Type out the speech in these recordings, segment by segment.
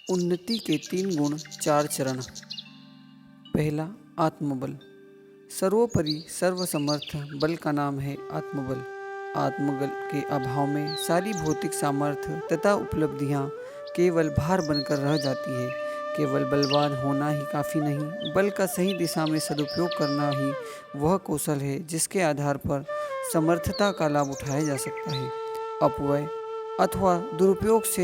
उन्नति के 3 गुण 4 चरण। पहला, आत्मबल। सर्वोपरि सर्वसमर्थ बल का नाम है आत्मबल। आत्मबल के अभाव में सारी भौतिक सामर्थ्य तथा उपलब्धियां केवल भार बनकर रह जाती है। केवल बलवान होना ही काफ़ी नहीं, बल का सही दिशा में सदुपयोग करना ही वह कौशल है जिसके आधार पर समर्थता का लाभ उठाया जा सकता है। अपव्यय अथवा दुरुपयोग से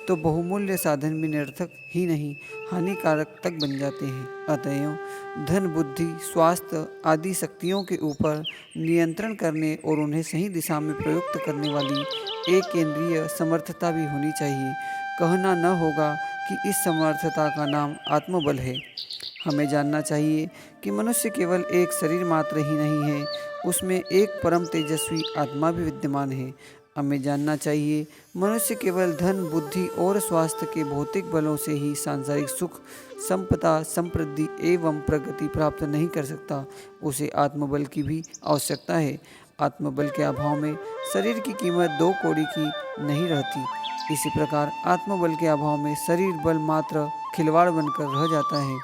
तो बहुमूल्य साधन भी निरर्थक ही नहीं, हानिकारक तक बन जाते हैं। अतएव धन, बुद्धि, स्वास्थ्य आदि शक्तियों के ऊपर नियंत्रण करने और उन्हें सही दिशा में प्रयुक्त करने वाली एक केंद्रीय समर्थता भी होनी चाहिए। कहना न होगा कि इस समर्थता का नाम आत्मबल है। हमें जानना चाहिए कि मनुष्य केवल एक शरीर मात्र ही नहीं है, उसमें एक परम तेजस्वी आत्मा भी विद्यमान है। हमें जानना चाहिए मनुष्य केवल धन, बुद्धि और स्वास्थ्य के भौतिक बलों से ही सांसारिक सुख, संपदा, समृद्धि एवं प्रगति प्राप्त नहीं कर सकता, उसे आत्मबल की भी आवश्यकता है। आत्मबल के अभाव में शरीर की कीमत 2 कौड़ी की नहीं रहती। इसी प्रकार आत्मबल के अभाव में शरीर बल मात्र खिलवाड़ बनकर रह जाता है।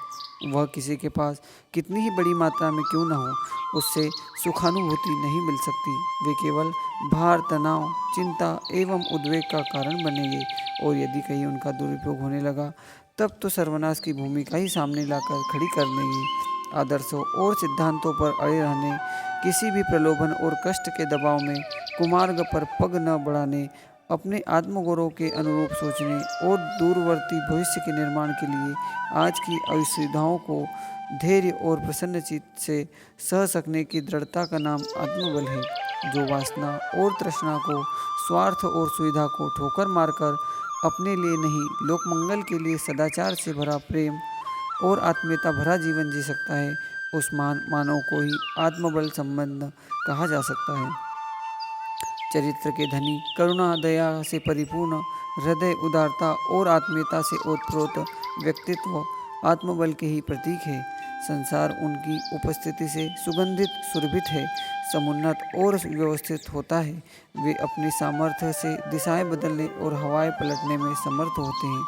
वह किसी के पास कितनी ही बड़ी मात्रा में क्यों न हो, उससे सुखानुभूति नहीं मिल सकती। वे केवल भार, तनाव, चिंता एवं उद्वेग का कारण बनेंगे और यदि कहीं उनका दुरुपयोग होने लगा तब तो सर्वनाश की भूमिका ही सामने लाकर खड़ी कर देंगे। आदर्शों और सिद्धांतों पर अड़े रहने, किसी भी प्रलोभन और कष्ट के दबाव में कुमार्ग पर पग न बढ़ाने, अपने आत्मगौरव के अनुरूप सोचने और दूरवर्ती भविष्य के निर्माण के लिए आज की असुविधाओं को धैर्य और प्रसन्न चित्त से सह सकने की दृढ़ता का नाम आत्मबल है। जो वासना और तृष्णा को, स्वार्थ और सुविधा को ठोकर मारकर अपने लिए नहीं, लोकमंगल के लिए सदाचार से भरा प्रेम और आत्मीयता भरा जीवन जी सकता है, उस मानव को ही आत्मबल संपन्न कहा जा सकता है। चरित्र के धनी, करुणा, दया से परिपूर्ण, हृदय उदारता और आत्मीयता से ओतप्रोत व्यक्तित्व आत्मबल के ही प्रतीक है। संसार उनकी उपस्थिति से सुगंधित, सुरभित है, समुन्नत और व्यवस्थित होता है। वे अपनी सामर्थ्य से दिशाएं बदलने और हवाएं पलटने में समर्थ होते हैं।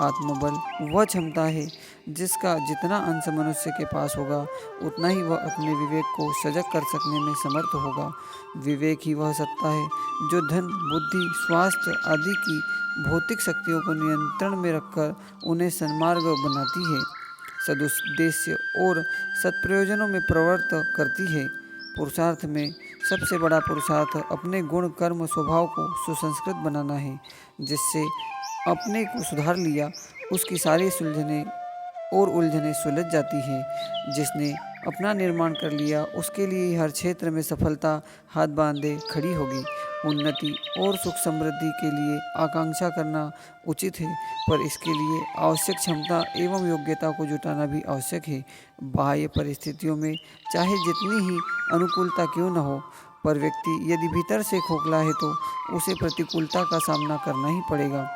आत्मबल वह क्षमता है जिसका जितना अंश मनुष्य के पास होगा उतना ही वह अपने विवेक को सजग कर सकने में समर्थ होगा। विवेक ही वह सत्ता है जो धन, बुद्धि, स्वास्थ्य आदि की भौतिक शक्तियों को नियंत्रण में रखकर उन्हें सन्मार्ग बनाती है, सदुद्देश्य और सत्प्रयोजनों में प्रवृत्त करती है। पुरुषार्थ में सबसे बड़ा पुरुषार्थ अपने गुण, कर्म, स्वभाव को सुसंस्कृत बनाना है। जिससे अपने को सुधार लिया, उसकी सारी सुलझने और उलझने सुलझ जाती हैं। जिसने अपना निर्माण कर लिया, उसके लिए हर क्षेत्र में सफलता हाथ बांधे खड़ी होगी। उन्नति और सुख समृद्धि के लिए आकांक्षा करना उचित है, पर इसके लिए आवश्यक क्षमता एवं योग्यता को जुटाना भी आवश्यक है। बाह्य परिस्थितियों में चाहे जितनी ही अनुकूलता क्यों न हो, पर व्यक्ति यदि भीतर से खोखला है तो उसे प्रतिकूलता का सामना करना ही पड़ेगा।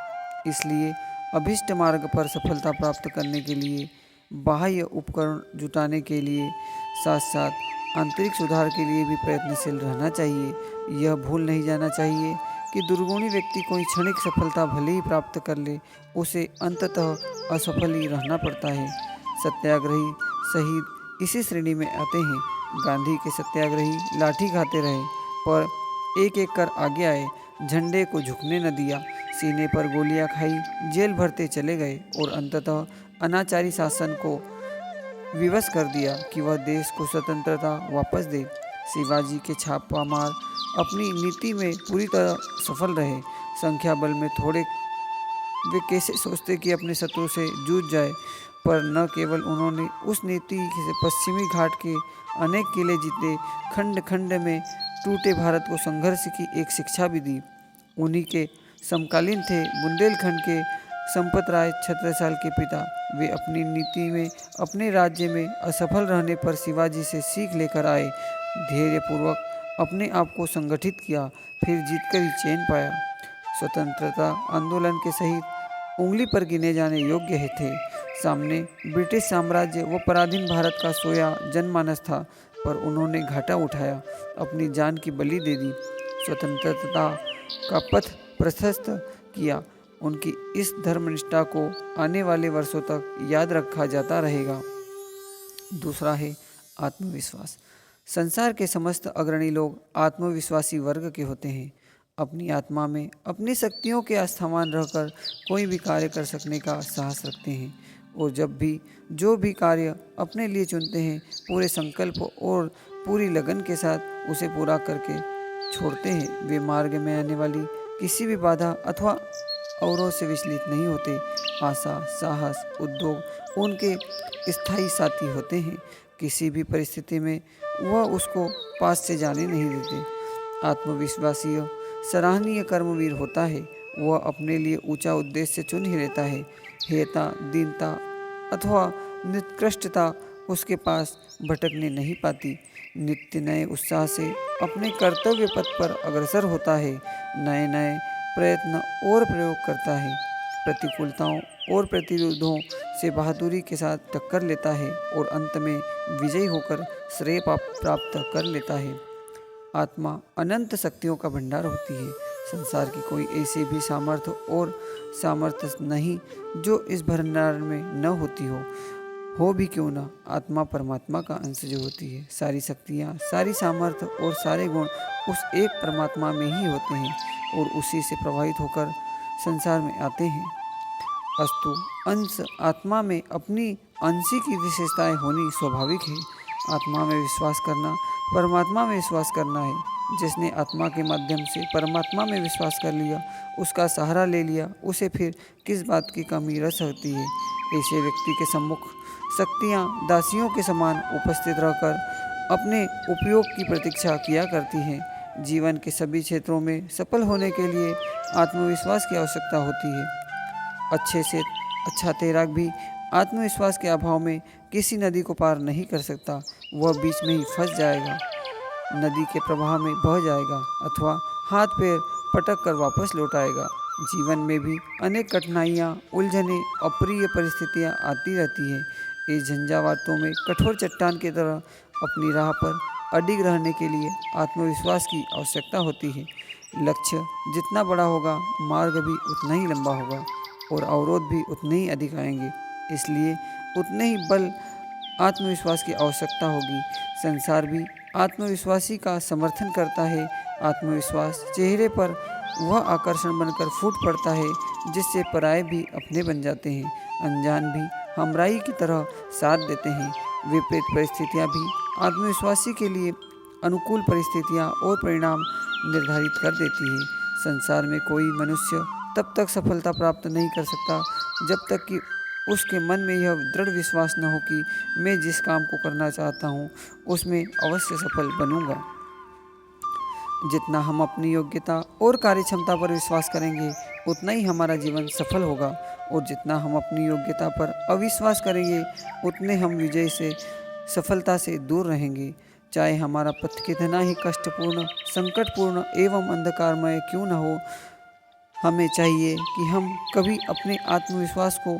इसलिए अभीष्ट मार्ग पर सफलता प्राप्त करने के लिए बाह्य उपकरण जुटाने के लिए साथ साथ आंतरिक सुधार के लिए भी प्रयत्नशील रहना चाहिए। यह भूल नहीं जाना चाहिए कि दुर्गुणी व्यक्ति कोई क्षणिक सफलता भले ही प्राप्त कर ले, उसे अंततः असफल ही रहना पड़ता है। सत्याग्रही शहीद इसी श्रेणी में आते हैं। गांधी के सत्याग्रही लाठी खाते रहे, पर एक एक कर आगे आए, झंडे को झुकने न दिया, सीने पर गोलियां खाई, जेल भरते चले गए और अंततः अनाचारी शासन को विवश कर दिया कि वह देश को स्वतंत्रता वापस दे। शिवाजी के छापा मार अपनी नीति में पूरी तरह सफल रहे। संख्या बल में थोड़े, वे कैसे सोचते कि अपने शत्रु से जूझ जाए, पर न केवल उन्होंने उस नीति से पश्चिमी घाट के अनेक किले जीते, खंड खंड में टूटे भारत को संघर्ष की एक शिक्षा भी दी। उन्हीं के समकालीन थे बुंदेलखंड के संपतराय छत्रसाल के पिता। वे अपनी नीति में अपने राज्य में असफल रहने पर शिवाजी से सीख लेकर आए, धैर्यपूर्वक अपने आप को संगठित किया, फिर जीतकर ही चैन पाया। स्वतंत्रता आंदोलन के शहीद उंगली पर गिने जाने योग्य थे। सामने ब्रिटिश साम्राज्य व पराधीन भारत का सोया जनमानस था, पर उन्होंने घाटा उठाया, अपनी जान की बलि दे दी, स्वतंत्रता का पथ प्रशस्त किया उनकी इस धर्मनिष्ठा को आने वाले वर्षों तक याद रखा जाता रहेगा। दूसरा है आत्मविश्वास। संसार के समस्त अग्रणी लोग आत्मविश्वासी वर्ग के होते हैं। अपनी आत्मा में अपनी शक्तियों के आस्थावान रहकर कोई भी कार्य कर सकने का साहस रखते हैं और जब भी जो भी कार्य अपने लिए चुनते हैं पूरे संकल्प और पूरी लगन के साथ उसे पूरा करके छोड़ते हैं। वे मार्ग में आने वाली किसी भी बाधा अथवा अवरोध से विचलित नहीं होते। आशा, साहस, उद्योग उनके स्थायी साथी होते हैं। किसी भी परिस्थिति में वह उसको पास से जाने नहीं देते। आत्मविश्वासी सराहनीय कर्मवीर होता है। वह अपने लिए ऊंचा उद्देश्य चुन ही लेता है। हेयता, दीनता अथवा निकृष्टता उसके पास भटकने नहीं पाती। नित्य नए उत्साह से अपने कर्तव्य पथ पर अग्रसर होता है। नए नए प्रयत्न और प्रयोग करता है। प्रतिकूलताओं और प्रतिरोधों से बहादुरी के साथ टक्कर लेता है और अंत में विजयी होकर श्रेय प्राप्त कर लेता है। आत्मा अनंत शक्तियों का भंडार होती है। संसार की कोई ऐसी भी सामर्थ्य नहीं जो इस भंडार में न होती हो भी क्यों ना। आत्मा परमात्मा का अंश जो होती है। सारी शक्तियाँ, सारी सामर्थ्य और सारे गुण उस एक परमात्मा में ही होते हैं और उसी से प्रभावित होकर संसार में आते हैं। अस्तु अंश आत्मा में अपनी अंशी की विशेषताएं होनी स्वाभाविक है। आत्मा में विश्वास करना परमात्मा में विश्वास करना है। जिसने आत्मा के माध्यम से परमात्मा में विश्वास कर लिया, उसका सहारा ले लिया, उसे फिर किस बात की कमी रह सकती है। ऐसे व्यक्ति के सम्मुख शक्तियाँ दासियों के समान उपस्थित रहकर अपने उपयोग की प्रतीक्षा किया करती हैं। जीवन के सभी क्षेत्रों में सफल होने के लिए आत्मविश्वास की आवश्यकता होती है। अच्छे से अच्छा तैराक भी आत्मविश्वास के अभाव में किसी नदी को पार नहीं कर सकता। वह बीच में ही फंस जाएगा, नदी के प्रवाह में बह जाएगा अथवा हाथ पैर पटक कर वापस लौट आएगा। जीवन में भी अनेक कठिनाइयाँ, उलझने, अप्रिय परिस्थितियाँ आती रहती हैं। इस झंझावातों में कठोर चट्टान की तरह अपनी राह पर अडिग रहने के लिए आत्मविश्वास की आवश्यकता होती है। लक्ष्य जितना बड़ा होगा, मार्ग भी उतना ही लंबा होगा और अवरोध भी उतने ही अधिक आएंगे। इसलिए उतने ही बल आत्मविश्वास की आवश्यकता होगी। संसार भी आत्मविश्वासी का समर्थन करता है। आत्मविश्वास चेहरे पर वह आकर्षण बनकर फूट पड़ता है जिससे पराये भी अपने बन जाते हैं, अनजान भी हमराई की तरह साथ देते हैं। विपरीत परिस्थितियाँ भी आत्मविश्वासी के लिए अनुकूल परिस्थितियाँ और परिणाम निर्धारित कर देती है। संसार में कोई मनुष्य तब तक सफलता प्राप्त नहीं कर सकता जब तक कि उसके मन में यह दृढ़ विश्वास न हो कि मैं जिस काम को करना चाहता हूँ उसमें अवश्य सफल बनूंगा। जितना हम अपनी योग्यता और कार्यक्षमता पर विश्वास करेंगे उतना ही हमारा जीवन सफल होगा और जितना हम अपनी योग्यता पर अविश्वास करेंगे उतने हम विजय से, सफलता से दूर रहेंगे। चाहे हमारा पथ कितना ही कष्टपूर्ण, संकटपूर्ण एवं अंधकारमय क्यों न हो, हमें चाहिए कि हम कभी अपने आत्मविश्वास को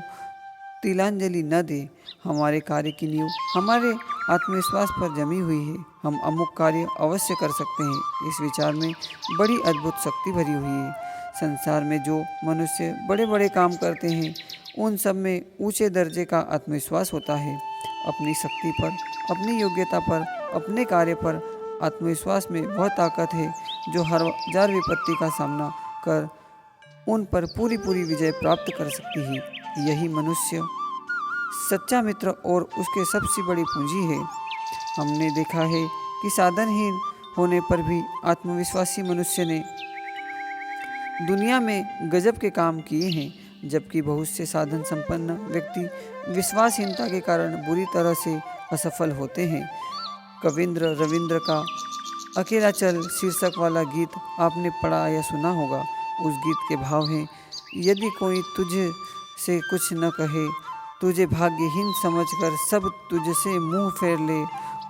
तिलांजलि न दें। हमारे कार्य की नींव हमारे आत्मविश्वास पर जमी हुई है। हम अमुक कार्य अवश्य कर सकते हैं, इस विचार में बड़ी अद्भुत शक्ति भरी हुई है। संसार में जो मनुष्य बड़े बड़े काम करते हैं उन सब में ऊंचे दर्जे का आत्मविश्वास होता है। अपनी शक्ति पर, अपनी योग्यता पर, अपने कार्य पर आत्मविश्वास में वह ताकत है जो हर हजार विपत्ति का सामना कर उन पर पूरी विजय प्राप्त कर सकती है। यही मनुष्य सच्चा मित्र और उसके सबसे बड़ी पूंजी है। हमने देखा है कि साधनहीन होने पर भी आत्मविश्वासी मनुष्य ने दुनिया में गजब के काम किए हैं, जबकि बहुत से साधन संपन्न व्यक्ति विश्वासहीनता के कारण बुरी तरह से असफल होते हैं। कविंद्र रविंद्र का अकेला चल शीर्षक वाला गीत आपने पढ़ा या सुना होगा। उस गीत के भाव हैं, यदि कोई तुझे से कुछ न कहे, तुझे भाग्यहीन समझकर सब तुझसे मुंह फेर ले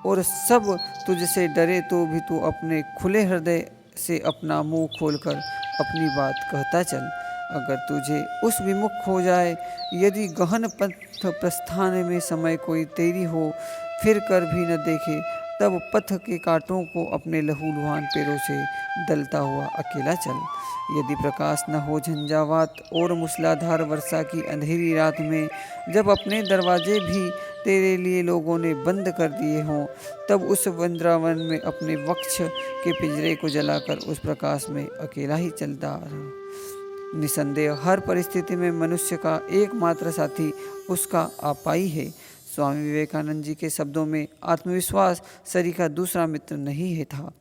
और सब तुझसे डरे तो भी तू अपने खुले हृदय से अपना मुंह खोलकर अपनी बात कहता चल। अगर तुझे उस विमुख हो जाए, यदि गहन पथ प्रस्थान में समय कोई तेरी हो, फिर कर भी न देखे तब पथ के कांटों को अपने लहूलुहान पैरों से दलता हुआ अकेला चल। यदि प्रकाश न हो झंझावात और मूसलाधार वर्षा की अंधेरी रात में, जब अपने दरवाजे भी तेरे लिए लोगों ने बंद कर दिए हों, तब उस वृंदावन में अपने वक्ष के पिंजरे को जलाकर उस प्रकाश में अकेला ही चलता रहा। निसंदेह हर परिस्थिति में मनुष्य का एकमात्र साथी उसका आपा ही है। स्वामी विवेकानंद जी के शब्दों में आत्मविश्वास शरीर का दूसरा मित्र नहीं है था।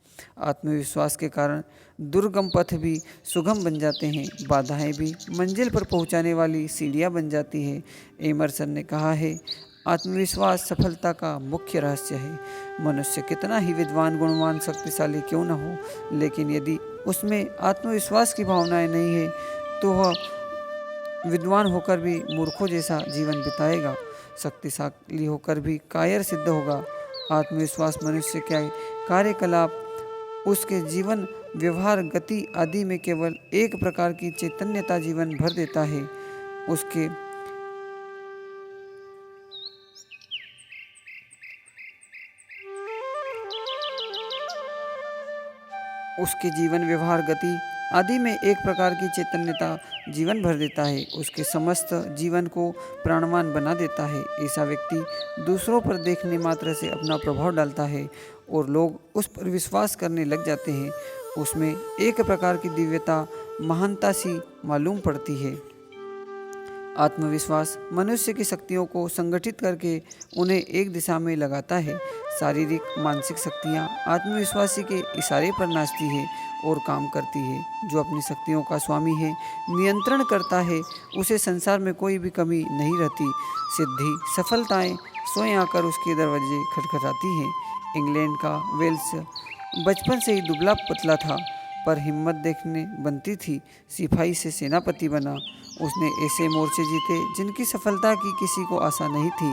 आत्मविश्वास के कारण दुर्गम पथ भी सुगम बन जाते हैं, बाधाएं भी मंजिल पर पहुंचाने वाली सीढ़ियां बन जाती हैं। एमरसन ने कहा है, आत्मविश्वास सफलता का मुख्य रहस्य है। मनुष्य कितना ही विद्वान, गुणवान, शक्तिशाली क्यों न हो, लेकिन यदि उसमें आत्मविश्वास की भावनाएं नहीं है तो वह विद्वान होकर भी मूर्खों जैसा जीवन बिताएगा, शक्तिशाली होकर भी कायर सिद्ध होगा। आत्मविश्वास मनुष्य के कार्यकलाप, उसके जीवन व्यवहार, गति आदि में केवल एक प्रकार की चैतन्यता जीवन भर देता है। उसके जीवन व्यवहार गति आदि में एक प्रकार की चैतन्यता जीवन भर देता है, उसके समस्त जीवन को प्राणवान बना देता है। ऐसा व्यक्ति दूसरों पर देखने मात्र से अपना प्रभाव डालता है और लोग उस पर विश्वास करने लग जाते हैं। उसमें एक प्रकार की दिव्यता, महानता सी मालूम पड़ती है। आत्मविश्वास मनुष्य की शक्तियों को संगठित करके उन्हें एक दिशा में लगाता है। शारीरिक मानसिक शक्तियाँ आत्मविश्वासी के इशारे पर नाचती है और काम करती है। जो अपनी शक्तियों का स्वामी है, नियंत्रण करता है, उसे संसार में कोई भी कमी नहीं रहती। सिद्धि सफलताएं स्वयं आकर उसके दरवाजे खटखटाती हैं। इंग्लैंड का वेल्स बचपन से ही दुबला पतला था, पर हिम्मत देखने बनती थी। सिपाही से सेनापति बना। उसने ऐसे मोर्चे जीते जिनकी सफलता की किसी को आशा नहीं थी।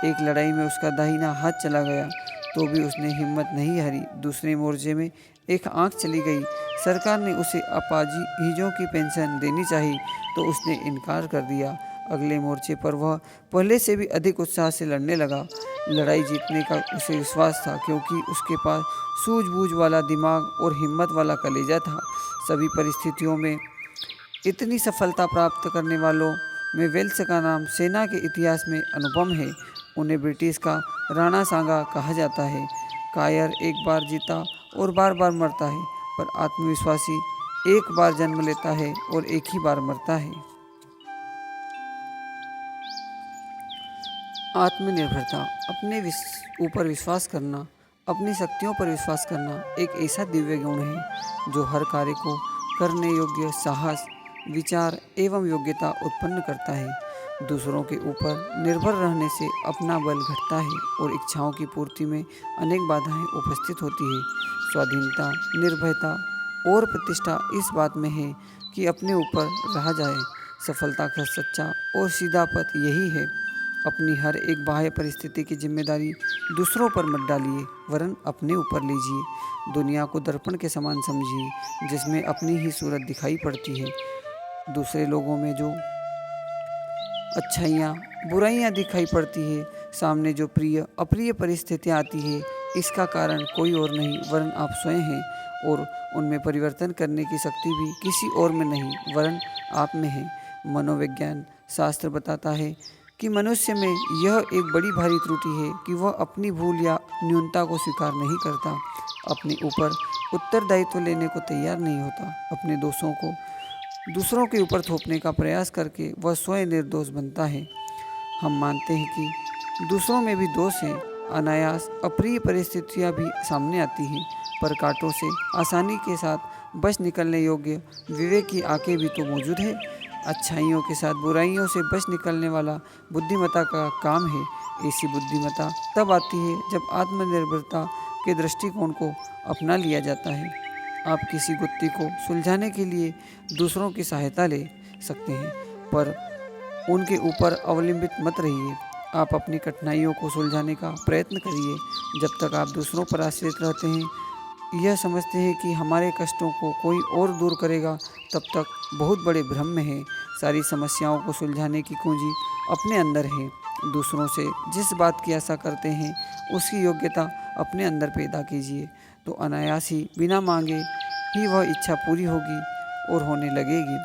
एक लड़ाई में उसका दाहिना हाथ चला गया तो भी उसने हिम्मत नहीं हारी। दूसरे मोर्चे में एक आंख चली गई। सरकार ने उसे अपाहिजों की पेंशन देनी चाहिए तो उसने इनकार कर दिया। अगले मोर्चे पर वह पहले से भी अधिक उत्साह से लड़ने लगा। लड़ाई जीतने का उसे विश्वास था, क्योंकि उसके पास सूझबूझ वाला दिमाग और हिम्मत वाला कलेजा था। सभी परिस्थितियों में इतनी सफलता प्राप्त करने वालों में वेल्स का नाम सेना के इतिहास में अनुपम है। उन्हें ब्रिटिश का राणा सांगा कहा जाता है। कायर एक बार जीता और बार बार मरता है, पर आत्मविश्वासी एक बार जन्म लेता है और एक ही बार मरता है। आत्मनिर्भरता, अपने ऊपर विश्वास करना, अपनी शक्तियों पर विश्वास करना एक ऐसा दिव्य गुण है जो हर कार्य को करने योग्य साहस, विचार एवं योग्यता उत्पन्न करता है। दूसरों के ऊपर निर्भर रहने से अपना बल घटता है और इच्छाओं की पूर्ति में अनेक बाधाएं उपस्थित होती है। स्वाधीनता, निर्भयता और प्रतिष्ठा इस बात में है कि अपने ऊपर रहा जाए। सफलता का सच्चा और सीधा पथ यही है। अपनी हर एक बाह्य परिस्थिति की जिम्मेदारी दूसरों पर मत डालिए, वरन अपने ऊपर लीजिए। दुनिया को दर्पण के समान समझिए, जिसमें अपनी ही सूरत दिखाई पड़ती है। दूसरे लोगों में जो अच्छाइयाँ बुराइयाँ दिखाई पड़ती है, सामने जो प्रिय अप्रिय परिस्थितियाँ आती है, इसका कारण कोई और नहीं वरन आप स्वयं हैं। और उनमें परिवर्तन करने की शक्ति भी किसी और में नहीं वरन आप में है। मनोविज्ञान शास्त्र बताता है कि मनुष्य में यह एक बड़ी भारी त्रुटि है कि वह अपनी भूल या न्यूनता को स्वीकार नहीं करता, अपने ऊपर उत्तरदायित्व लेने को तैयार नहीं होता। अपने दोषों को दूसरों के ऊपर थोपने का प्रयास करके वह स्वयं निर्दोष बनता है। हम मानते हैं कि दूसरों में भी दोष हैं। अनायास अप्रिय परिस्थितियां भी सामने आती हैं, पर कांटों से आसानी के साथ बच निकलने योग्य विवेक की आंखें भी तो मौजूद है। अच्छाइयों के साथ बुराइयों से बच निकलने वाला बुद्धिमत्ता का काम है। ऐसी बुद्धिमत्ता तब आती है जब आत्मनिर्भरता के दृष्टिकोण को अपना लिया जाता है। आप किसी गुत्थी को सुलझाने के लिए दूसरों की सहायता ले सकते हैं, पर उनके ऊपर अवलंबित मत रहिए। आप अपनी कठिनाइयों को सुलझाने का प्रयत्न करिए। जब तक आप दूसरों पर आश्रित रहते हैं, यह समझते हैं कि हमारे कष्टों को कोई और दूर करेगा, तब तक बहुत बड़े भ्रम में हैं। सारी समस्याओं को सुलझाने की कुंजी अपने अंदर है। दूसरों से जिस बात की आशा करते हैं, उसकी योग्यता अपने अंदर पैदा कीजिए, तो अनायास ही बिना मांगे ही वह इच्छा पूरी होगी और होने लगेगी।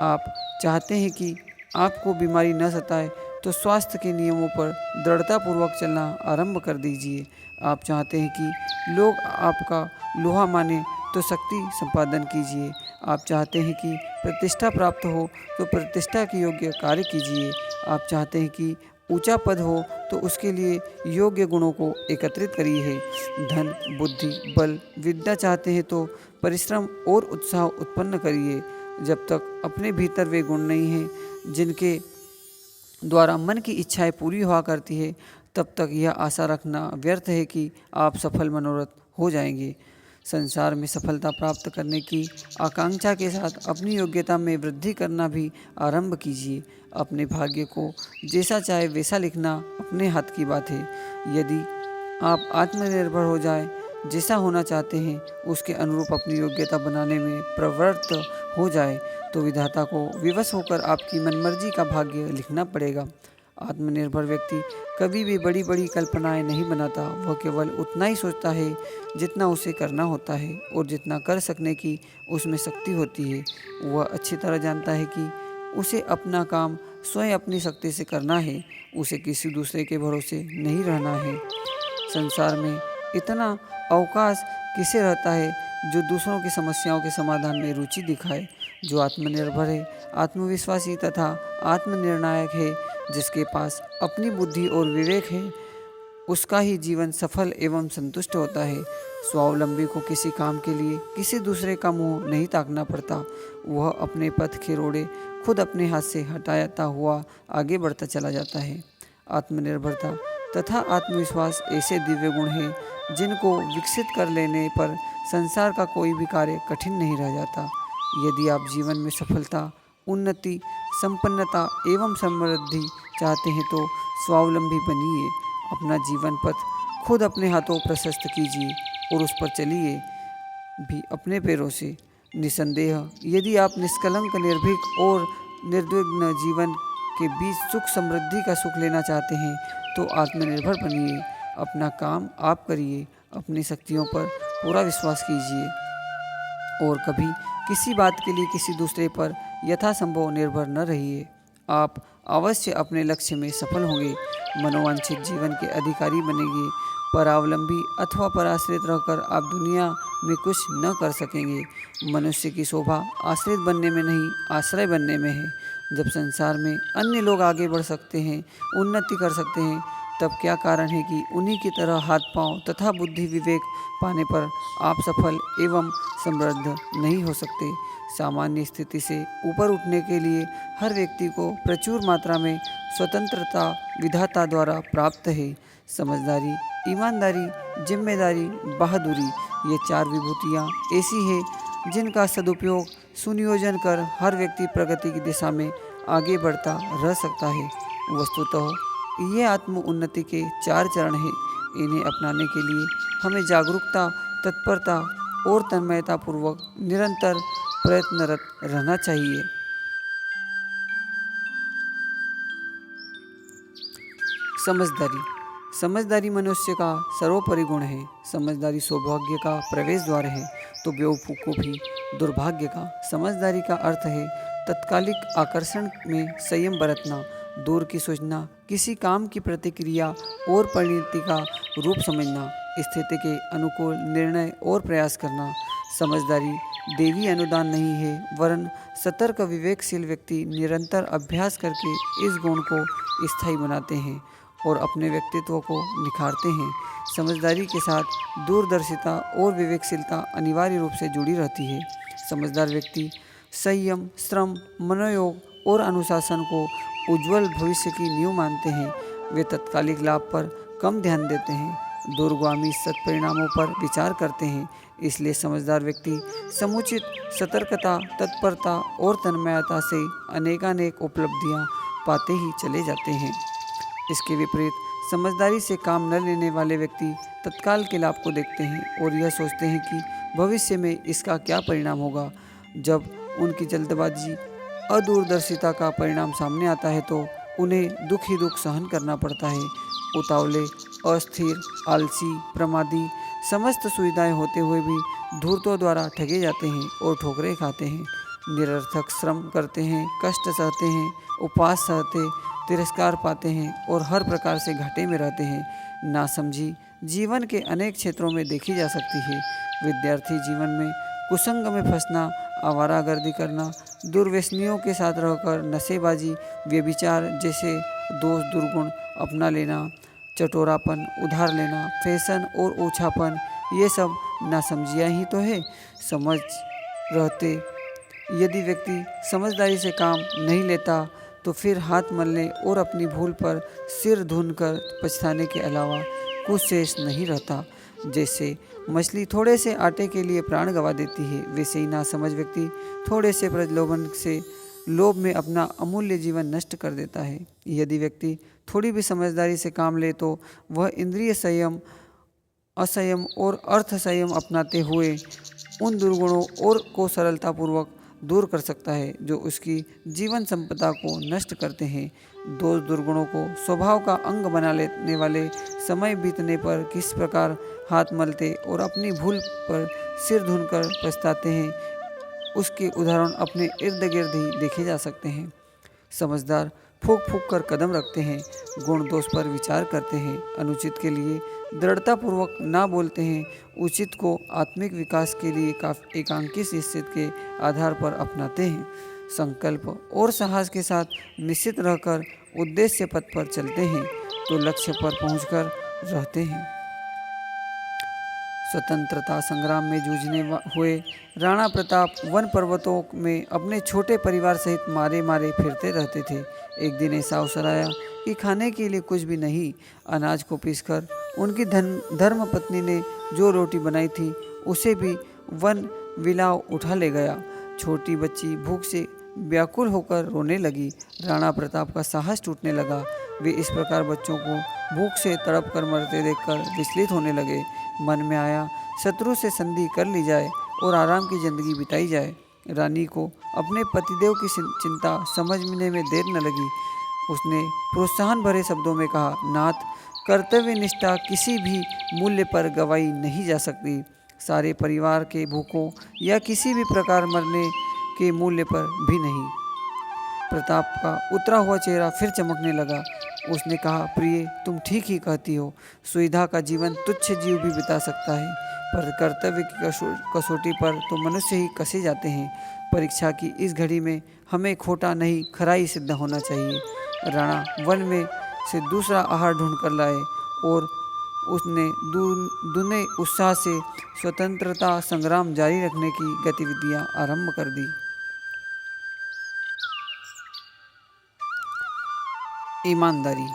आप चाहते हैं कि आपको बीमारी न सताए, तो स्वास्थ्य के नियमों पर दृढ़तापूर्वक चलना आरंभ कर दीजिए। आप चाहते हैं कि लोग आपका लोहा माने, तो शक्ति संपादन कीजिए। आप चाहते हैं कि प्रतिष्ठा प्राप्त हो, तो प्रतिष्ठा के योग्य कार्य कीजिए। आप चाहते हैं कि ऊंचा पद हो, तो उसके लिए योग्य गुणों को एकत्रित करिए। धन, बुद्धि, बल, विद्या चाहते हैं तो परिश्रम और उत्साह उत्पन्न करिए। जब तक अपने भीतर वे गुण नहीं हैं जिनके द्वारा मन की इच्छाएं पूरी हुआ करती है, तब तक यह आशा रखना व्यर्थ है कि आप सफल मनोरथ हो जाएंगे। संसार में सफलता प्राप्त करने की आकांक्षा के साथ अपनी योग्यता में वृद्धि करना भी आरंभ कीजिए। अपने भाग्य को जैसा चाहे वैसा लिखना अपने हाथ की बात है। यदि आप आत्मनिर्भर हो जाए, जैसा होना चाहते हैं उसके अनुरूप अपनी योग्यता बनाने में प्रवृत्त हो जाए, तो विधाता को विवश होकर आपकी मनमर्जी का भाग्य लिखना पड़ेगा। आत्मनिर्भर व्यक्ति कभी भी बड़ी बड़ी कल्पनाएं नहीं बनाता। वह केवल उतना ही सोचता है जितना उसे करना होता है और जितना कर सकने की उसमें शक्ति होती है। वह अच्छी तरह जानता है कि उसे अपना काम स्वयं अपनी शक्ति से करना है, उसे किसी दूसरे के भरोसे नहीं रहना है। संसार में इतना अवकाश किसे रहता है जो दूसरों की समस्याओं के समाधान में रुचि दिखाए। जो आत्मनिर्भर है, आत्मविश्वासी तथा आत्मनिर्णायक है, जिसके पास अपनी बुद्धि और विवेक है, उसका ही जीवन सफल एवं संतुष्ट होता है। स्वावलंबी को किसी काम के लिए किसी दूसरे का मुंह नहीं ताकना पड़ता। वह अपने पथ के रोड़े खुद अपने हाथ से हटाता हुआ आगे बढ़ता चला जाता है। आत्मनिर्भरता तथा आत्मविश्वास ऐसे दिव्य गुण हैं जिनको विकसित कर लेने पर संसार का कोई भी कार्य कठिन नहीं रह जाता। यदि आप जीवन में सफलता, उन्नति, संपन्नता एवं समृद्धि चाहते हैं तो स्वावलंबी बनिए। अपना जीवन पथ खुद अपने हाथों प्रशस्त कीजिए और उस पर चलिए भी अपने पैरों से। निसंदेह यदि आप निष्कलंक, निर्भीक और निर्विघ्न जीवन के बीच सुख समृद्धि का सुख लेना चाहते हैं, तो आत्मनिर्भर बनिए। अपना काम आप करिए, अपनी शक्तियों पर पूरा विश्वास कीजिए और कभी किसी बात के लिए किसी दूसरे पर यथासंभव निर्भर न रहिए। आप अवश्य अपने लक्ष्य में सफल होंगे, मनोवांछित जीवन के अधिकारी बनेंगे। परावलंबी अथवा पराश्रित रहकर आप दुनिया में कुछ न कर सकेंगे। मनुष्य की शोभा आश्रित बनने में नहीं, आश्रय बनने में है। जब संसार में अन्य लोग आगे बढ़ सकते हैं, उन्नति कर सकते हैं, तब क्या कारण है कि उन्हीं की तरह हाथ पांव तथा बुद्धि विवेक पाने पर आप सफल एवं समृद्ध नहीं हो सकते। सामान्य स्थिति से ऊपर उठने के लिए हर व्यक्ति को प्रचुर मात्रा में स्वतंत्रता विधाता द्वारा प्राप्त है। समझदारी, ईमानदारी, जिम्मेदारी, बहादुरी, ये चार विभूतियाँ ऐसी हैं जिनका सदुपयोग सुनियोजन कर हर व्यक्ति प्रगति की दिशा में आगे बढ़ता रह सकता है। वस्तुतः ये आत्म उन्नति के चार चरण हैं। इन्हें अपनाने के लिए हमें जागरूकता, तत्परता और तन्मयता पूर्वक निरंतर प्रयत्नरत रहना चाहिए। समझदारी। समझदारी मनुष्य का सर्वोपरि गुण है। समझदारी सौभाग्य का प्रवेश द्वार है, तो बेवकूफ़ को भी दुर्भाग्य का। समझदारी का अर्थ है तत्कालिक आकर्षण में संयम बरतना, दूर की सोचना, किसी काम की प्रतिक्रिया और परिणति का रूप समझना, स्थिति के अनुकूल निर्णय और प्रयास करना। समझदारी देवी अनुदान नहीं है, वरन सतर्क विवेकशील व्यक्ति निरंतर अभ्यास करके इस गुण को स्थायी बनाते हैं और अपने व्यक्तित्व को निखारते हैं। समझदारी के साथ दूरदर्शिता और विवेकशीलता अनिवार्य रूप से जुड़ी रहती है। समझदार व्यक्ति संयम, श्रम, मनोयोग और अनुशासन को उज्जवल भविष्य की नींव मानते हैं। वे तत्कालिक लाभ पर कम ध्यान देते हैं, दूरगामी सत्परिणामों पर विचार करते हैं। इसलिए समझदार व्यक्ति समुचित सतर्कता, तत्परता और तन्मयता से अनेकानेक उपलब्धियां पाते ही चले जाते हैं। इसके विपरीत समझदारी से काम न लेने वाले व्यक्ति तत्काल के लाभ को देखते हैं और यह सोचते हैं कि भविष्य में इसका क्या परिणाम होगा। जब उनकी जल्दबाजी, अदूरदर्शिता का परिणाम सामने आता है तो उन्हें दुख ही दुख सहन करना पड़ता है। उतावले अस्थिर, आलसी, प्रमादी, समस्त सुविधाएं होते हुए भी धूर्तों द्वारा ठगे जाते हैं और ठोकरें खाते हैं। निरर्थक श्रम करते हैं, कष्ट सहते हैं, उपवास सहते, तिरस्कार पाते हैं और हर प्रकार से घाटे में रहते हैं। नासमझी जीवन के अनेक क्षेत्रों में देखी जा सकती है। विद्यार्थी जीवन में कुसंग में फंसना, आवारागर्दी करना, दुर्व्यसनियों के साथ रहकर नशेबाजी, व्यभिचार जैसे दोष दुर्गुण अपना लेना, चटोरापन, उधार लेना, फैशन और ओछापन, ये सब नासमझियाँ ही तो है। समझ रहते यदि व्यक्ति समझदारी से काम नहीं लेता तो फिर हाथ मलने और अपनी भूल पर सिर धुनकर पछताने के अलावा कुछ शेष नहीं रहता। जैसे मछली थोड़े से आटे के लिए प्राण गंवा देती है, वैसे ही नासमझ व्यक्ति थोड़े से प्रलोभन से लोभ में अपना अमूल्य जीवन नष्ट कर देता है। यदि व्यक्ति थोड़ी भी समझदारी से काम ले तो वह इंद्रिय संयम, असंयम और अर्थ संयम अपनाते हुए उन दुर्गुणों और को सरलतापूर्वक दूर कर सकता है जो उसकी जीवन संपदा को नष्ट करते हैं। दोष दुर्गुणों को स्वभाव का अंग बना लेने वाले समय बीतने पर किस प्रकार हाथ मलते और अपनी भूल पर सिर धुनकर पछताते हैं, उसके उदाहरण अपने इर्द गिर्द ही देखे जा सकते हैं। समझदार फूंक फूंक कर कदम रखते हैं, गुण दोष पर विचार करते हैं, अनुचित के लिए दृढ़तापूर्वक ना बोलते हैं, उचित को आत्मिक विकास के लिए एकांकी शिक्षित के आधार पर अपनाते हैं, संकल्प और साहस के साथ निश्चित रहकर उद्देश्य पथ पर चलते हैं तो लक्ष्य पर पहुंचकर रहते हैं। स्वतंत्रता संग्राम में जूझने हुए राणा प्रताप वन पर्वतों में अपने छोटे परिवार सहित मारे मारे फिरते रहते थे। एक दिन ऐसा अवसर आया कि खाने के लिए कुछ भी नहीं, अनाज को पीसकर उनकी धर्म पत्नी ने जो रोटी बनाई थी उसे भी वन विलाव उठा ले गया। छोटी बच्ची भूख से व्याकुल होकर रोने लगी। राणा प्रताप का साहस टूटने लगा। वे इस प्रकार बच्चों को भूख से तड़प कर मरते देखकर विचलित होने लगे। मन में आया शत्रु से संधि कर ली जाए और आराम की जिंदगी बिताई जाए। रानी को अपने पतिदेव की चिंता समझने में देर न लगी। उसने प्रोत्साहन भरे शब्दों में कहा, नाथ, कर्तव्य निष्ठा किसी भी मूल्य पर गवाई नहीं जा सकती, सारे परिवार के भूखों या किसी भी प्रकार मरने के मूल्य पर भी नहीं। प्रताप का उतरा हुआ चेहरा फिर चमकने लगा। उसने कहा, प्रिय, तुम ठीक ही कहती हो। सुविधा का जीवन तुच्छ जीव भी बिता सकता है, पर कर्तव्य की कसौटी पर तो मनुष्य ही कसे जाते हैं। परीक्षा की इस घड़ी में हमें खोटा नहीं खरा ही सिद्ध होना चाहिए। राणा वन में से दूसरा आहार ढूंढ कर लाए और उसने दूने उत्साह से स्वतंत्रता संग्राम जारी रखने की गतिविधियां आरंभ कर दी। ईमानदारी।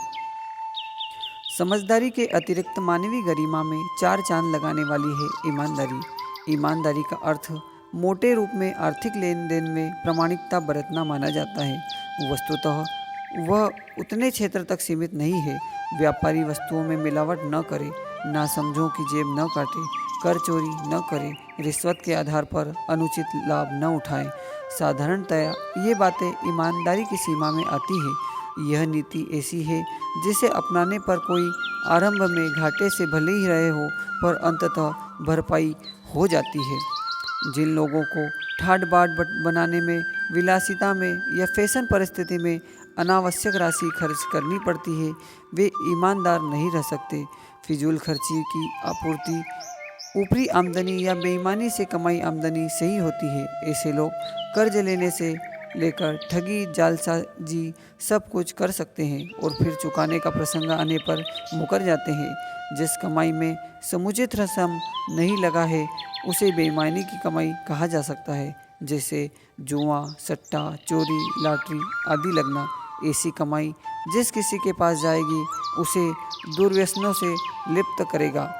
समझदारी के अतिरिक्त मानवीय गरिमा में चार चांद लगाने वाली है ईमानदारी। ईमानदारी का अर्थ मोटे रूप में आर्थिक लेन देन में प्रामाणिकता बरतना माना जाता है। वस्तुतः वह उतने क्षेत्र तक सीमित नहीं है। व्यापारी वस्तुओं में मिलावट न करे, नासमझों की जेब न काटे, कर चोरी न करे, रिश्वत के आधार पर अनुचित लाभ न उठाए। साधारणतया ये बातें ईमानदारी की सीमा में आती है। यह नीति ऐसी है जिसे अपनाने पर कोई आरंभ में घाटे से भले ही रहे हो, पर अंततः भरपाई हो जाती है। जिन लोगों को ठाट बाट बनाने में, विलासिता में या फैशन परिस्थिति में अनावश्यक राशि खर्च करनी पड़ती है, वे ईमानदार नहीं रह सकते। फिजूल खर्ची की आपूर्ति ऊपरी आमदनी या बेईमानी से कमाई आमदनी से ही होती है। ऐसे लोग कर्ज लेने से लेकर ठगी, जालसाजी सब कुछ कर सकते हैं और फिर चुकाने का प्रसंग आने पर मुकर जाते हैं। जिस कमाई में समुचित रसम नहीं लगा है उसे बेईमानी की कमाई कहा जा सकता है, जैसे जुआ, सट्टा, चोरी, लॉटरी आदि लगना। ऐसी कमाई जिस किसी के पास जाएगी उसे दुर्व्यसनों से लिप्त करेगा।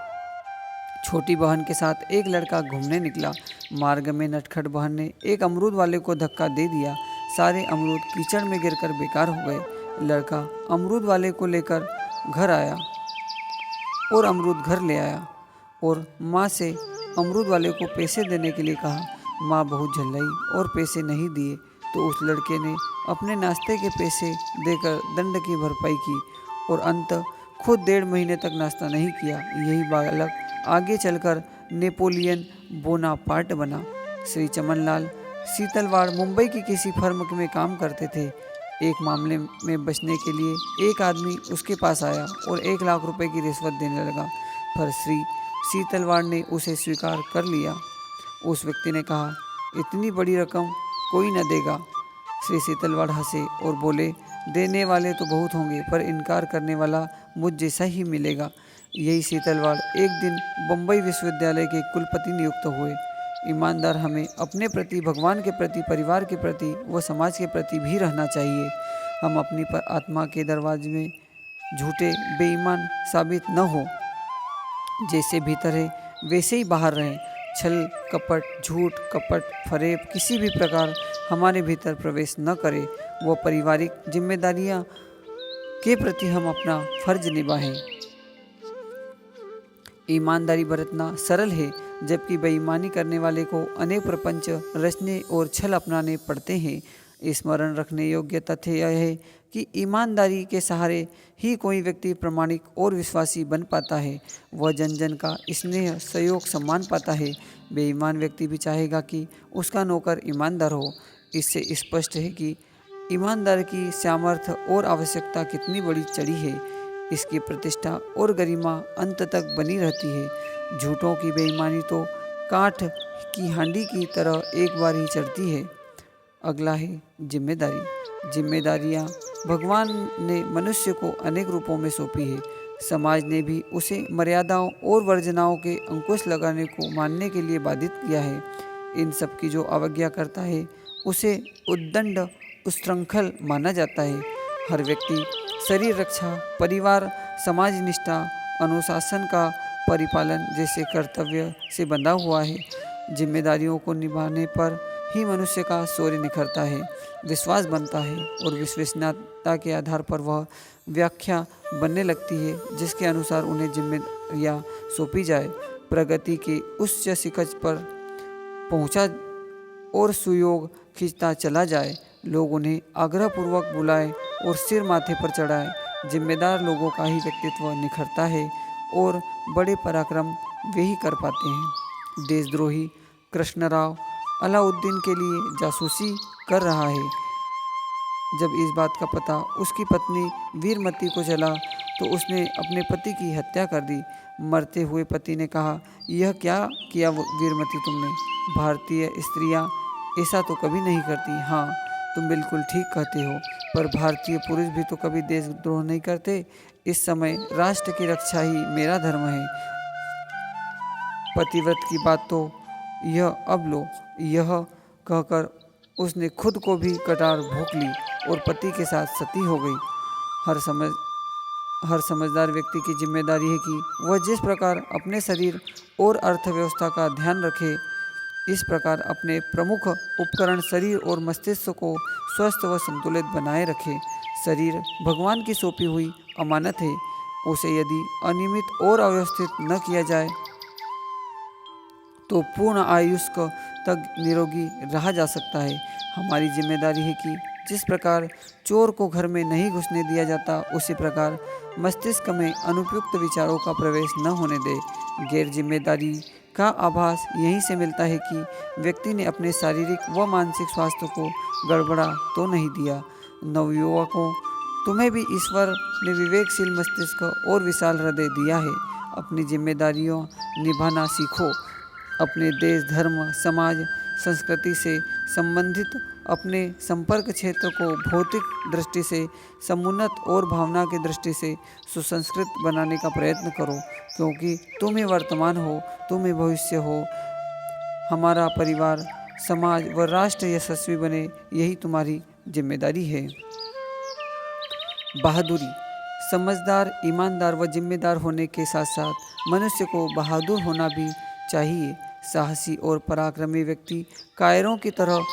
छोटी बहन के साथ एक लड़का घूमने निकला। मार्ग में नटखट बहन ने एक अमरूद वाले को धक्का दे दिया। सारे अमरूद कीचड़ में गिरकर बेकार हो गए। लड़का अमरूद वाले को लेकर घर आया और अमरूद घर ले आया और माँ से अमरूद वाले को पैसे देने के लिए कहा। माँ बहुत झल्लाई और पैसे नहीं दिए तो उस लड़के ने अपने नाश्ते के पैसे देकर दंड की भरपाई की और अंत खुद 1.5 महीने तक नाश्ता नहीं किया। यही बालक आगे चलकर नेपोलियन बोनापार्ट बना। श्री चमनलाल सीतलवाड़ मुंबई की किसी फर्म में काम करते थे। एक मामले में बचने के लिए एक आदमी उसके पास आया और 1 लाख रुपए की रिश्वत देने लगा, पर श्री सीतलवाड़ ने उसे स्वीकार कर लिया। उस व्यक्ति ने कहा, इतनी बड़ी रकम कोई न देगा। श्री सीतलवाड़ हंसे और बोले, देने वाले तो बहुत होंगे, पर इनकार करने वाला मुझ जैसा ही मिलेगा। यही सीतलवाड़ एक दिन बम्बई विश्वविद्यालय के कुलपति नियुक्त हुए। ईमानदार हमें अपने प्रति, भगवान के प्रति, परिवार के प्रति व समाज के प्रति भी रहना चाहिए। हम अपनी आत्मा के दरवाजे में झूठे बेईमान साबित न हो। जैसे भीतर है वैसे ही बाहर रहें। छल कपट, झूठ कपट, फरेब किसी भी प्रकार हमारे भीतर प्रवेश न करे। वह पारिवारिक जिम्मेदारियां के प्रति हम अपना फर्ज निभाएं। ईमानदारी बरतना सरल है, जबकि बेईमानी करने वाले को अनेक प्रपंच रचने और छल अपनाने पड़ते हैं। स्मरण रखने योग्य तथ्य यह है कि ईमानदारी के सहारे ही कोई व्यक्ति प्रामाणिक और विश्वासी बन पाता है। वह जन जन का स्नेह, सहयोग, सम्मान पाता है। बेईमान व्यक्ति भी चाहेगा कि उसका नौकर ईमानदार हो। इससे स्पष्ट है कि ईमानदार की सामर्थ्य और आवश्यकता कितनी बड़ी चढ़ी है। इसकी प्रतिष्ठा और गरिमा अंत तक बनी रहती है। झूठों की बेईमानी तो काठ की हांडी की तरह एक बार ही चढ़ती है। अगला है जिम्मेदारी। जिम्मेदारियाँ भगवान ने मनुष्य को अनेक रूपों में सौंपी है। समाज ने भी उसे मर्यादाओं और वर्जनाओं के अंकुश लगाने को मानने के लिए बाधित किया है। इन सब की जो अवज्ञा करता है उसे उद्दंड, उच्छृंखल माना जाता है। हर व्यक्ति शरीर रक्षा, परिवार, समाज निष्ठा, अनुशासन का परिपालन जैसे कर्तव्य से बंधा हुआ है। जिम्मेदारियों को निभाने पर ही मनुष्य का शौर्य निखरता है, विश्वास बनता है और विश्वसनीयता के आधार पर वह व्याख्या बनने लगती है जिसके अनुसार उन्हें जिम्मेदारियाँ सौंपी जाए। प्रगति के उच्च शिखर पर पहुँचा और सुयोग खींचता चला जाए। लोग उन्हें आग्रहपूर्वक बुलाए और सिर माथे पर चढ़ाए। जिम्मेदार लोगों का ही व्यक्तित्व निखरता है और बड़े पराक्रम वे ही कर पाते हैं। देशद्रोही कृष्णराव अलाउद्दीन के लिए जासूसी कर रहा है। जब इस बात का पता उसकी पत्नी वीरमती को चला तो उसने अपने पति की हत्या कर दी। मरते हुए पति ने कहा, यह क्या किया वीरमती तुमने? भारतीय स्त्रियां ऐसा तो कभी नहीं करती। हाँ, तुम बिल्कुल ठीक कहते हो, पर भारतीय पुरुष भी तो कभी देशद्रोह नहीं करते। इस समय राष्ट्र की रक्षा ही मेरा धर्म है। पतिव्रत की बात तो यह अब लो। यह कहकर उसने खुद को भी कटार भोंक ली और पति के साथ सती हो गई। हर समझदार व्यक्ति की जिम्मेदारी है कि वह जिस प्रकार अपने शरीर और अर्थव्यवस्था का ध्यान रखे, इस प्रकार अपने प्रमुख उपकरण शरीर और मस्तिष्क को स्वस्थ व संतुलित बनाए रखे। शरीर भगवान की सौंपी हुई अमानत है। उसे यदि अनियमित और अव्यवस्थित न किया जाए तो पूर्ण आयुष्क तक निरोगी रहा जा सकता है। हमारी जिम्मेदारी है कि जिस प्रकार चोर को घर में नहीं घुसने दिया जाता, उसी प्रकार मस्तिष्क में अनुपयुक्त विचारों का प्रवेश न होने दे। गैर जिम्मेदारी का आभास यहीं से मिलता है कि व्यक्ति ने अपने शारीरिक व मानसिक स्वास्थ्य को गड़बड़ा तो नहीं दिया। नवयुवकों, तुम्हें भी ईश्वर ने विवेकशील मस्तिष्क और विशाल हृदय दिया है। अपनी जिम्मेदारियों निभाना सीखो। अपने देश, धर्म, समाज, संस्कृति से संबंधित अपने संपर्क क्षेत्र को भौतिक दृष्टि से समुन्नत और भावना की दृष्टि से सुसंस्कृत बनाने का प्रयत्न करो, क्योंकि तुम ही वर्तमान हो, तुम ही भविष्य हो। हमारा परिवार, समाज व राष्ट्र यशस्वी बने, यही तुम्हारी जिम्मेदारी है। बहादुरी। समझदार, ईमानदार व जिम्मेदार होने के साथ साथ मनुष्य को बहादुर होना भी चाहिए। साहसी और पराक्रमी व्यक्ति कायरों की तरह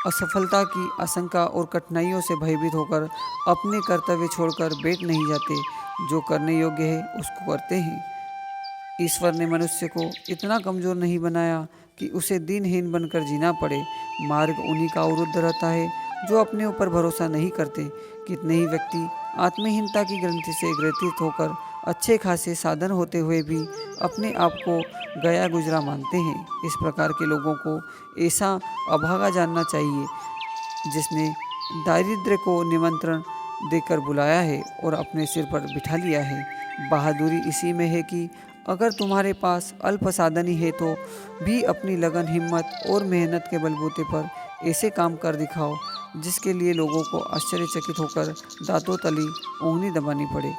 असफलता की आशंका और कठिनाइयों से भयभीत होकर अपने कर्तव्य छोड़कर बैठ नहीं जाते। जो करने योग्य है उसको करते हैं। ईश्वर ने मनुष्य को इतना कमज़ोर नहीं बनाया कि उसे दीनहीन बनकर जीना पड़े। मार्ग उन्हीं का अवरुद्ध रहता है जो अपने ऊपर भरोसा नहीं करते। कितने ही व्यक्ति आत्महीनता की ग्रंथि से ग्रसित होकर अच्छे खासे साधन होते हुए भी अपने आप को गया गुजरा मानते हैं। इस प्रकार के लोगों को ऐसा अभागा जानना चाहिए जिसने दारिद्र्य को निमंत्रण देकर बुलाया है और अपने सिर पर बिठा लिया है। बहादुरी इसी में है कि अगर तुम्हारे पास अल्प साधन ही है तो भी अपनी लगन, हिम्मत और मेहनत के बलबूते पर ऐसे काम कर दिखाओ जिसके लिए लोगों को आश्चर्यचकित होकर दांतों तली ऊँगली दबानी पड़े।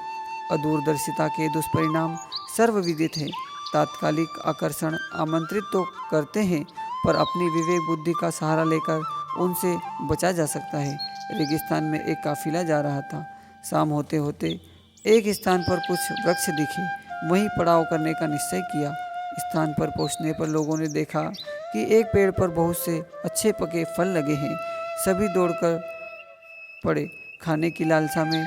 अदूरदर्शिता के दुष्परिणाम सर्वविदित हैं। तात्कालिक आकर्षण आमंत्रित तो करते हैं, पर अपनी विवेक बुद्धि का सहारा लेकर उनसे बचा जा सकता है। रेगिस्तान में एक काफिला जा रहा था। शाम होते होते एक स्थान पर कुछ वृक्ष दिखे। वहीं पड़ाव करने का निश्चय किया। स्थान पर पहुंचने पर लोगों ने देखा कि एक पेड़ पर बहुत से अच्छे पके फल लगे हैं। सभी दौड़कर पड़े खाने की लालसा में।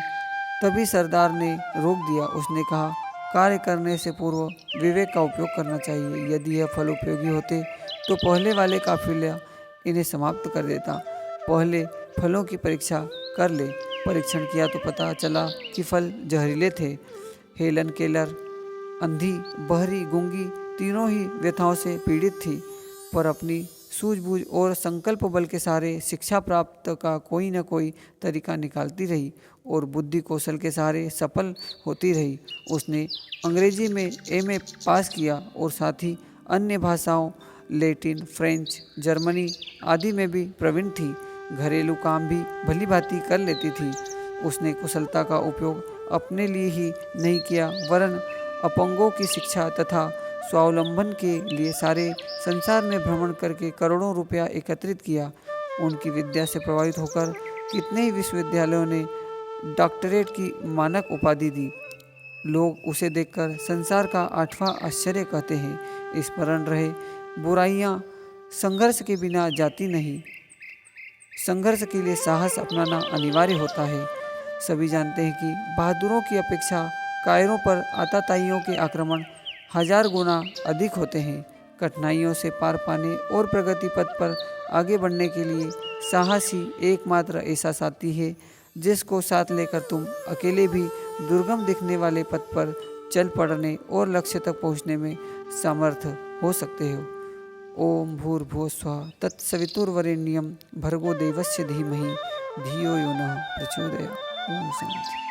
तभी सरदार ने रोक दिया। उसने कहा, कार्य करने से पूर्व विवेक का उपयोग करना चाहिए। यदि यह फल उपयोगी होते तो पहले वाले काफिला इन्हें समाप्त कर देता। पहले फलों की परीक्षा कर ले। परीक्षण किया तो पता चला कि फल जहरीले थे। हेलन केलर अंधी, बहरी, गूंगी तीनों ही व्यथाओं से पीड़ित थी, पर अपनी सूझबूझ और संकल्प बल के सहारे शिक्षा प्राप्त का कोई न कोई तरीका निकालती रही और बुद्धि कौशल के सहारे सफल होती रही। उसने अंग्रेजी में एमए पास किया और साथ ही अन्य भाषाओं लैटिन, फ्रेंच, जर्मनी आदि में भी प्रवीण थी। घरेलू काम भी भली भांति कर लेती थी। उसने कुशलता का उपयोग अपने लिए ही नहीं किया, वरन अपंगों की शिक्षा तथा स्वावलंबन के लिए सारे संसार में भ्रमण करके करोड़ों रुपया एकत्रित किया। उनकी विद्या से प्रभावित होकर कितने ही विश्वविद्यालयों ने डॉक्टरेट की मानक उपाधि दी। लोग उसे देखकर संसार का 8वां आश्चर्य कहते हैं। स्मरण रहे, बुराइयां संघर्ष के बिना जाती नहीं। संघर्ष के लिए साहस अपनाना अनिवार्य होता है। सभी जानते हैं कि बहादुरों की अपेक्षा कायरों पर आताताइयों के आक्रमण 1000 गुना अधिक होते हैं। कठिनाइयों से पार पाने और प्रगति पथ पर आगे बढ़ने के लिए साहस ही एकमात्र ऐसा साथी है जिसको साथ लेकर तुम अकेले भी दुर्गम दिखने वाले पथ पर चल पड़ने और लक्ष्य तक पहुंचने में समर्थ हो सकते हो। ओम भूर्भुवः स्वः तत्सवितुर्वरेण्यं भर्गो देवस्य धीमहि धियो यो नः प्रचोदयात्। ओम शांति।